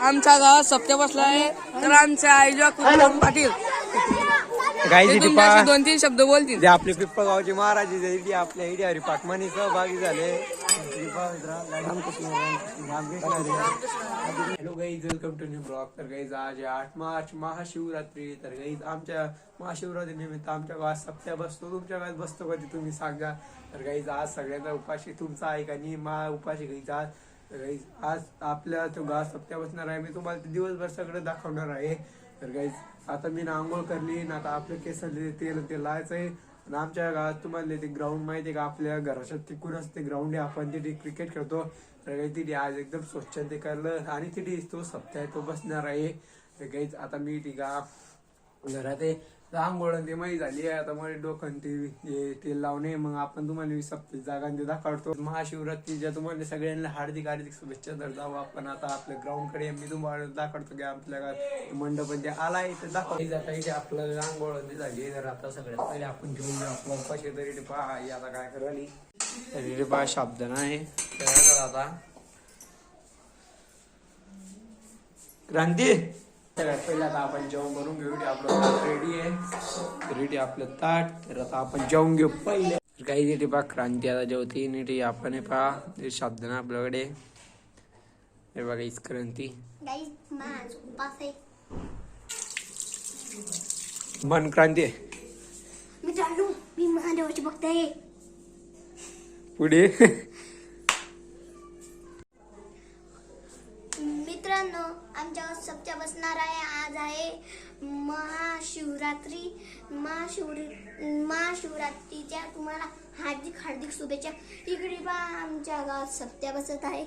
आमच्या गावात सप्त्या बसला आहे तर आमच्या आईला कुलम पाटील गाईची टिपा 2-3 शब्द बोलतील. जे आपले पिंपळगावचे महाराज जे आपल्या इथे हरिपाठमानी सहभागी झाले. Hello guys, welcome to new blog. तर गाईज आज 8 मार्च महाशिवरात्री. तर गाईज आमच्या महाशिवरात्री निमित्त आमच्या गावात सप्त्या बसतो. तुमच्या गावात बसतो कधी तुम्ही सांगा. तर गाईज आज सगळ्यांना उपाशी तुमचा आहे का नाही मा उपाशी गाईज आज. तर गाईज आज आपल्या तो गावात सप्त्या बसणार आहे. मी तुम्हाला दिवसभर सगळं दाखवणार आहे. तर गाईज आता मी आंघोळ करली ना, आता आपल्या केसाला ते लावायचं आहे. आणि आमच्या गावात तुम्हाला ते ग्राउंड माहिती आहे का, आपल्या घराच्या तिकूनच ते ग्राउंड आहे. आपण तिथे क्रिकेट खेळतो. तर काही तिथे आज एकदम स्वच्छ ते करलं आणि तिथे तो सप्ताह तो बसणार आहे. तर काहीच आता मी ती का घरात आहे आंघोळ ते माहिती झाली आहे. आता मला डोकं तेल लावणे. मग आपण तुम्हाला सप्ताह जागा ते दाखवतो. महाशिवरात्रीच्या तुम्हाला सगळ्यांना हार्दिक हार्दिक शुभेच्छा. तर जाऊ आपण आता आपल्या ग्राउंड कडे. मी तुम्हाला दाखवतो की आपल्या मंडप जे आलाय ते दाखवतो. आता इथे आपलं आंघोळ झाली. तर आता सगळ्यात पहिले आपण घेऊन आपला उपाशी तरी पहा आता काय करायला तरी पहा शब्द नाही. तर आता क्रांती सगळ्यात पहिला आता आपण जेवण करून घेऊ. आपलं ताट रेडी आहे. रेडी आपलं ताट. तर आता आपण जेवण घेऊ पहिले. काही तिथे पहा क्रांती आता जेवती नीट. आपण पहा ते शब्द ना आपल्याकडे. हे बघा हीच क्रांती मन क्रांती मित्रांनो, मी महादेवाची भक्त आहे. पुढे मित्रांनो, आमच्या सप्त्या बसणार आहे. आज आहे महाशिवरात्री. महाशिवरात्रीच्या तुम्हाला हार्दिक हार्दिक शुभेच्छा. इकडे पहा आमच्या गावात सप्त्या बसत आहे.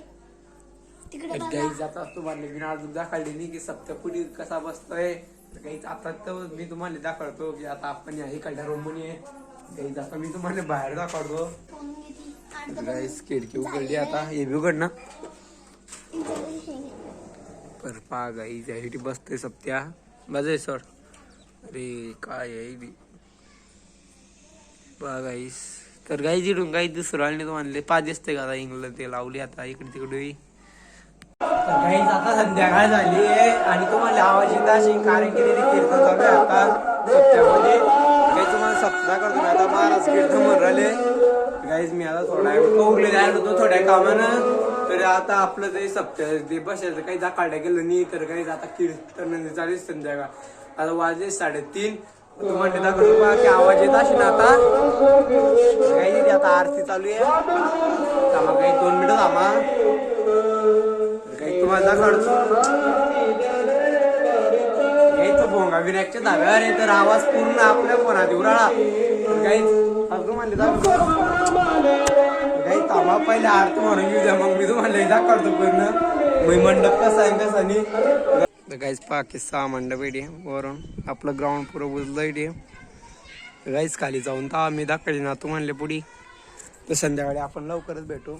तिकडे जात असतो मानले मी अजून दाखवली नाही की सप्त्या पुढे कसा बसतोय. काही आता तर मी तुम्हाला दाखवतो की आता आपण इकडल्या रूमनी आहे. काही आता मी तुम्हाला बाहेर दाखवतो. खिडकी उघडली आता. हे बी उघड ना. पर पा गाई त्यासाठी बसतोय सप्त्या बजाय सर. अरे काय आहे बा गाईस. तर गाई जिडून गाई दुसरं आणि तो म्हणले 5 दिसते का आता इंग्लंड ते लावली आता इकडे तिकडे. तर गाईच आता संध्याकाळ झाली आहे आणि तुम्हाला आवाज येत असेल कारण की तिथे कीर्तन चालू आहे आता सप्त्यामध्ये. काही तुम्हाला सप्ताह करतो. आता महाराज कीर्तन म्हणून राहिले. गाईज मी आता थोडा उगले जायला होतो थोड्या कामानं. तर आता आपलं ते सप्त्याह ते बसायचं काही दाखवल्या गेलं नाही. तर काही आता कीर्तन चालू संध्याकाळ. आता वाजले 3:30. तुम्हाला दाखवतो बा की आवाज येत असेल आता. काही आता आरती चालू आहे. थांबा काही 2 मिनिटं थांबा. काही तुम्हाला दाखवतो काही तो भोंगा विनायकच्या धाब्यावर आहे. तर आवाज पूर्ण आपल्या फोनात उराळा. काही म्हणले काही थांबा पहिले आरती म्हणून घेऊ द्या. मग मी तुम्हाला दाखवतो पूर्ण मी मंडप कसा आहे कसा नाही. गाईज पाकी 6 मंडप इथे वरून आपलं ग्राउंड पुरं बुजलं इथे. गाईज खाली जाऊन तर मी दाखवली ना तू म्हणले पुढे. तर संध्याकाळी आपण लवकरच भेटू.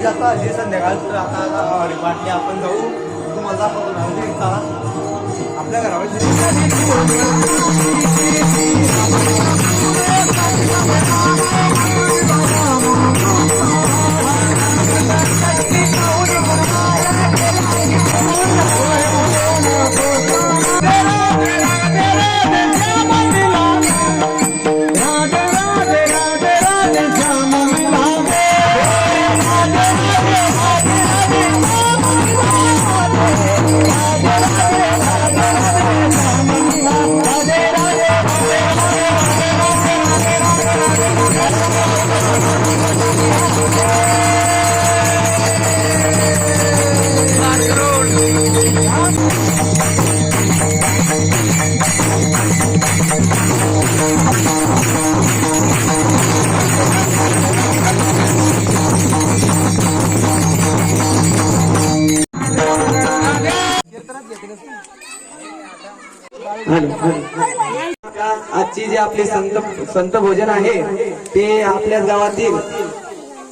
आता संध्याकाळ आता हरिपाठले आपण जाऊ. तुम्हाला दाखवतो चला आपल्या घरावर. आजची जी आपली संत भोजन आहे ते आपल्याच गावातील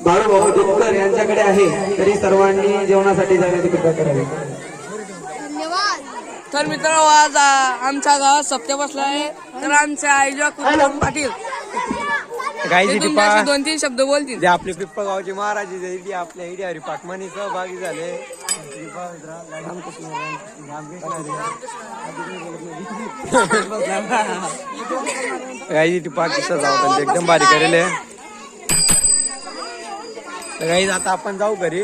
बाळूभाऊ दुपकर यांच्याकडे आहे. तरी सर्वांनी जेवणासाठी जाण्याची कृपा करावी. तर मित्रांनो, आज आमच्या गावात सप्त्या बसला आहे तर आमच्या आईला कुलम पाटील गाईज ते इथे तुमच्याशी पहा 2-3 शब्द बोलतील. जे आपले पिप्पळगावचे महाराज इथे आपल्या इथे हरिपाठमानी सहभागी झाले. गाईज इथे पहा किस्सा जाऊ एकदम भारी करेल. गाईज आता आपण जाऊ घरी.